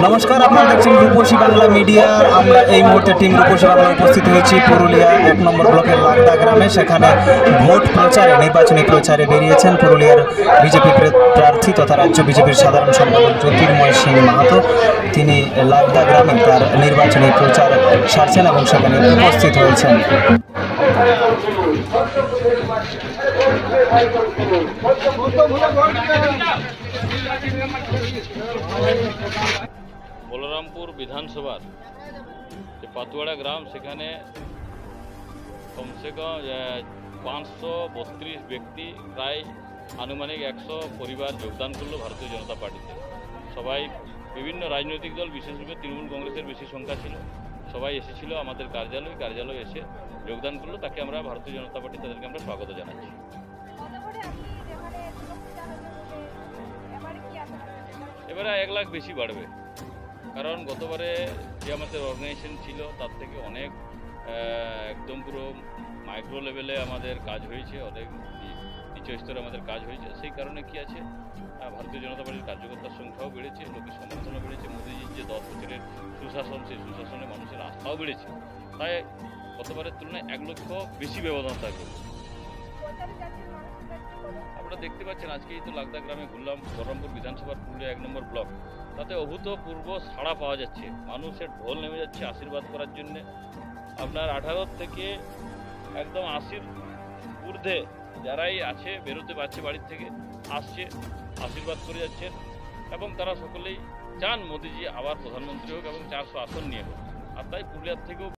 নমস্কার, আপনারা দেখছেন রূপসী বাংলা মিডিয়া। আমরা এই মুহূর্তে টিম রূপসী বাংলা উপস্থিত হয়েছি পুরুলিয়া 1 নম্বর ব্লকের লাগদা গ্রামে। সেখানে ভোট প্রচারে, নির্বাচনী প্রচারে বেরিয়েছেন পুরুলিয়ার বিজেপি প্রার্থী তথা রাজ্য বিজেপির সাধারণ সম্পাদক জ্যোতির্ময় সিং মাহাতো। তিনি লাগদা গ্রামে তার নির্বাচনী প্রচার সারছেন এবং সেখানে উপস্থিত হয়েছেন। বলরামপুর বিধানসভার যে পাতুয়াড়া গ্রাম, সেখানে কমসে কম 532 ব্যক্তি, প্রায় আনুমানিক 100 পরিবার যোগদান করলো ভারতীয় জনতা পার্টিতে। সবাই বিভিন্ন রাজনৈতিক দল, বিশেষরূপে তৃণমূল কংগ্রেসের বেশি সংখ্যা ছিল। সবাই এসেছিল আমাদের কার্যালয়ে এসে যোগদান করলো। তাকে আমরা ভারতীয় জনতা পার্টি, তাদেরকে আমরা স্বাগত জানাচ্ছি। এবারে 1 লাখ বেশি বাড়বে, কারণ গতবারে যে আমাদের অর্গানাইজেশন ছিল তার থেকে অনেক একদম পুরো মাইক্রো লেভেলে আমাদের কাজ হয়েছে, অনেক নিচু স্তরে আমাদের কাজ হয়েছে। সেই কারণে কি আছে, ভারতীয় জনতা পার্টির কার্যকর্তার সংখ্যাও বেড়েছে, লোকের সমর্থনও বেড়েছে। মোদীজির যে 10 বছরের সুশাসন, সেই সুশাসনে মানুষের আস্থাও বেড়েছে। তাই গতবারের তুলনায় 1 লক্ষ বেশি ব্যবধান থাকবে। আপনারা দেখতে পাচ্ছেন, আজকেই তো লাগদা গ্রামে ঘুরলাম, বলরামপুর বিধানসভার পুরুলিয়া 1 নম্বর ব্লক। তাতে অভূতপূর্ব সাড়া পাওয়া যাচ্ছে, মানুষের ঢোল নেমে যাচ্ছে আশীর্বাদ করার জন্যে। আপনার 18 থেকে একদম 80-র ঊর্ধ্বে যারাই আছে, বেরোতে পারছে বাড়ির থেকে, আসছে, আশীর্বাদ করে যাচ্ছেন। এবং তারা সকলেই চান মোদীজি আবার প্রধানমন্ত্রী হোক এবং 400 আসন নিয়ে হোক। আর তাই পুরুলিয়ার থেকেও